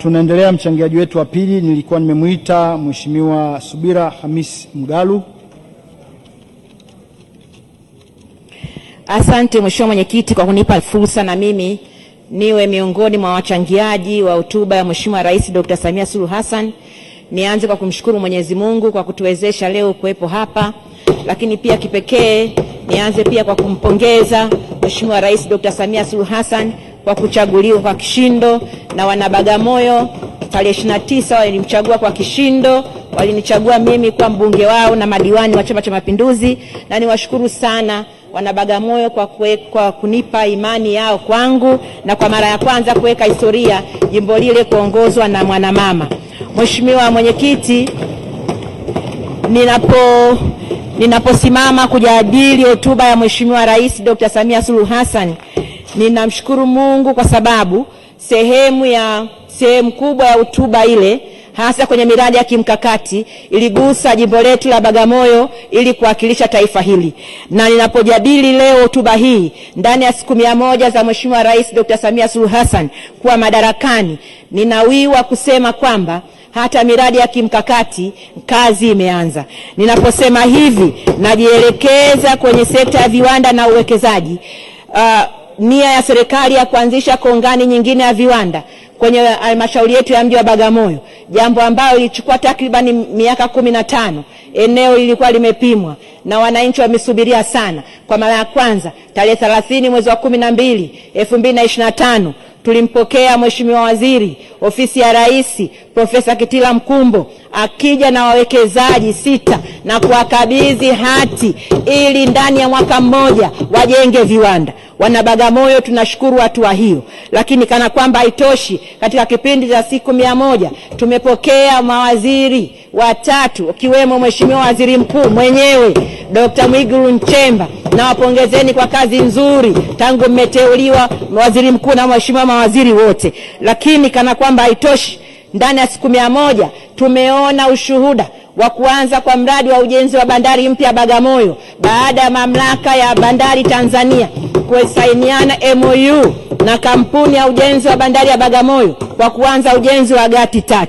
Tunaendelea. Mchangiaji wetu wa pili nilikuwa nimemuita Mheshimiwa Subira Hamis Mgalu. Asante Mheshimiwa Mwenyekiti kwa kunipa fursa na mimi niwe miongoni mwa wachangiaji wa hotuba ya Mheshimiwa Rais Dr. Samia Suluhu Hassan. Nianze kwa kumshukuru Mwenyezi Mungu kwa kutuwezesha leo kuwepo hapa, lakini pia kipekee nianze pia kwa kumpongeza Mheshimiwa Rais Dr. Samia Suluhu Hassan kwa kuchaguliwa kwa kishindo na wanabagamoyo. Tarehe 29 walimchagua kwa kishindo, walinichagua mimi kwa mbunge wao na madiwani wa Chama cha Mapinduzi, na niwashukuru sana wanabagamoyo kwa kunipa imani yao kwangu na kwa mara ya kwanza kuweka historia jimbo lile kuongozwa na mwanamama. Mheshimiwa Mwenyekiti, ninaposimama kujadili hotuba ya Mheshimiwa Rais Dr. Samia Suluhu Hassan, ninamshukuru Mungu kwa sababu sehemu kubwa ya hotuba ile, hasa kwenye miradi ya kimkakati, iligusa jimbo letu la Bagamoyo ili kuwakilisha taifa hili. Na ninapojadili leo hotuba hii ndani ya siku 100 za Mheshimiwa Rais Dr. Samia Suluhu Hassan kuwa madarakani, ninawiwa kusema kwamba hata miradi ya kimkakati kazi imeanza. Ninaposema hivi, najielekeza kwenye sekta ya viwanda na uwekezaji. Nia ya serikali ya kuanzisha kongani nyingine ya viwanda kwenye halmashauri yetu ya mji wa Bagamoyo, jambo ambalo lilichukua takribani miaka 15. Eneo lilikuwa limepimwa na wananchi wamesubiria sana. Kwa mara ya kwanza tarehe 30 mwezi wa 12 2025 tulimpokea Mheshimiwa Waziri Ofisi ya Rais Profesa Kitila Mkumbo akija na wawekezaji 6 na kuwakabidhi hati ili ndani ya mwaka mmoja wajenge viwanda. Wanabagamoyo tunashukuru hatua hiyo, lakini kana kwamba haitoshi, katika kipindi cha siku 100 tumepokea mawaziri 3 ukiwemo Mheshimiwa Waziri Mkuu mwenyewe Dr. Mwigulu Nchemba, na wapongezeni kwa kazi nzuri tangu mmeteuliwa Waziri Mkuu na Mheshimiwa mawaziri wote. Lakini kana kwamba haitoshi, ndani ya siku 100 tumeona ushuhuda wa kuanza kwa mradi wa ujenzi wa bandari mpya Bagamoyo baada ya mamlaka ya bandari Tanzania kusainiana MOU na kampuni ya ujenzi wa bandari ya Bagamoyo kwa kuanza ujenzi wa gati 3.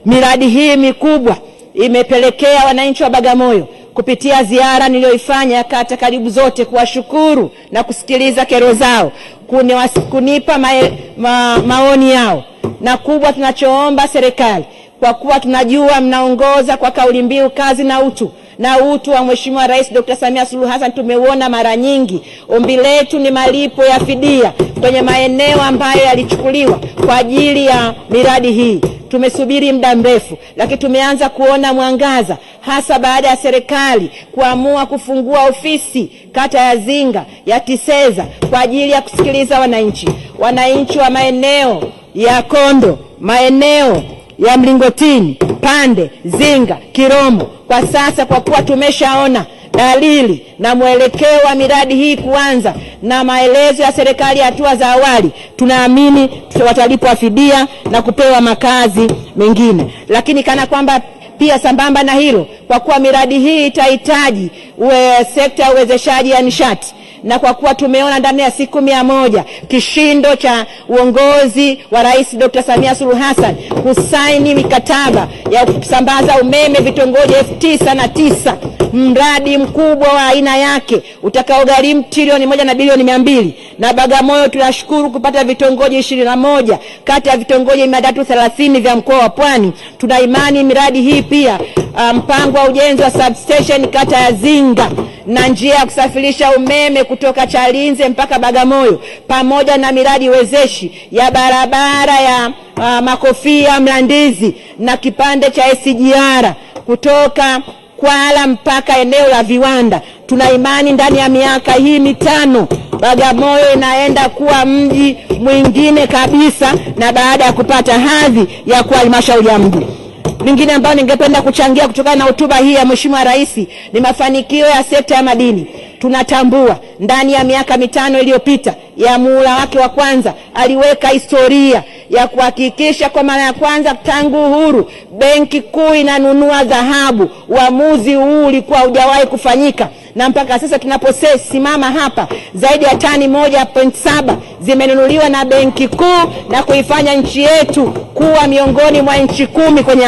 Miradi hii mikubwa imepelekea wananchi wa Bagamoyo kupitia ziara niliyoifanya kata karibu zote kuwashukuru na kusikiliza kero zao, kunipa maoni yao. Na kubwa tunachoomba serikali, kwa kuwa tunajua mnaongoza kwa kauli mbiu kazi na utu, na utu wa Mheshimiwa Rais Dr. Samia Suluhu Hassan tumeuona mara nyingi. Ombi letu ni malipo ya fidia kwenye maeneo ambayo yalichukuliwa kwa ajili ya miradi hii. Tumesubiri muda mrefu, lakini tumeanza kuona mwangaza, hasa baada ya serikali kuamua kufungua ofisi kata ya Zinga ya Tiseza kwa ajili ya kusikiliza wananchi wa maeneo ya Kondo, maeneo ya Mlingotini, Pande, Zinga, Kiromo. Kwa sasa, kwa kuwa tumeshaona dalili na mwelekeo wa miradi hii kuanza na maelezo ya serikali hatua za awali, tunaamini watalipwa fidia na kupewa makazi mengine. Lakini kana kwamba pia sambamba na hilo, kwa kuwa miradi hii itahitaji sekta ya uwezeshaji ya nishati, na kwa kuwa tumeona ndani ya siku 100 kishindo cha uongozi wa Rais Dr. Samia Suluhu Hassan kusaini mikataba ya kusambaza umeme vitongoji 9,009, mradi mkubwa wa aina yake utakaogharimu trilioni 1 na bilioni 200. Na Bagamoyo tunashukuru kupata vitongoji 21 kati ya vitongoji 330 vya mkoa wa Pwani. Tuna imani miradi hii pia, mpango wa ujenzi wa substation kata ya Zinga na njia ya kusafirisha umeme kutoka Chalinze mpaka Bagamoyo, pamoja na miradi wezeshi ya barabara ya Makofia Mlandizi na kipande cha SGR kutoka Kwala mpaka eneo la viwanda. Tuna imani ndani ya miaka hii 5 Bagamoyo inaenda kuwa mji mwingine kabisa, na baada ya kupata hadhi ya kuwa halmashauri ya mji. Lingine ambalo ningependa kuchangia kutokana na hotuba hii ya Mheshimiwa Rais ni mafanikio ya sekta ya madini. Tunatambua ndani ya miaka 5 iliyopita ya muhula wake wa kwanza aliweka historia ya kuhakikisha kwa mara ya kwanza tangu uhuru Benki Kuu inanunua dhahabu. Uamuzi huu ulikuwa hujawahi kufanyika, na mpaka sasa tunaposimama hapa zaidi ya tani 1.7 zimenunuliwa na Benki Kuu na kuifanya nchi yetu kuwa miongoni mwa nchi 10 kwenye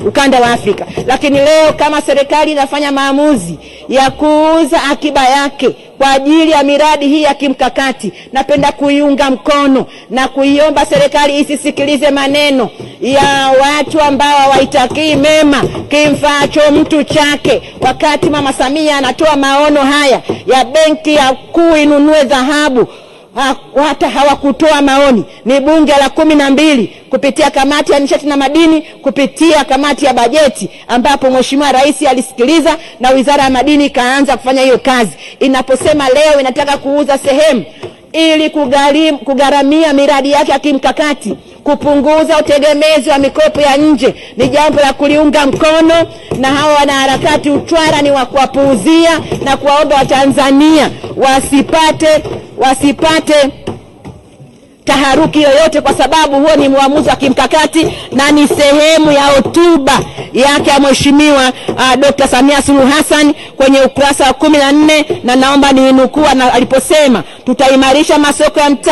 ukanda wa Afrika. Lakini leo kama serikali inafanya maamuzi ya kuuza akiba yake kwa ajili ya miradi hii ya kimkakati, napenda kuiunga mkono na kuiomba serikali isisikilize maneno ya watu ambao hawaitakii mema kimfaacho mtu chake. Wakati Mama Samia anatoa maono haya ya Benki Kuu inunue dhahabu, hata hawakutoa maoni. Ni bunge la 12 kupitia kamati ya nishati na madini, kupitia kamati ya bajeti, ambapo Mheshimiwa Rais alisikiliza na Wizara ya Madini ikaanza kufanya hiyo kazi. Inaposema leo inataka kuuza sehemu ili kugharamia miradi yake ya kimkakati, kupunguza utegemezi wa mikopo ya nje, ni jambo la kuliunga mkono, na hawa wanaharakati utwara ni wa kuwapuuzia na kuwaomba Watanzania wasipate taharuki yoyote, kwa sababu huo ni uamuzi wa kimkakati na ni sehemu ya hotuba yake ya Mheshimiwa Dr. Samia Suluhu Hassan kwenye ukurasa wa 14, na naomba niinukuu aliposema tutaimarisha masoko ya mtaani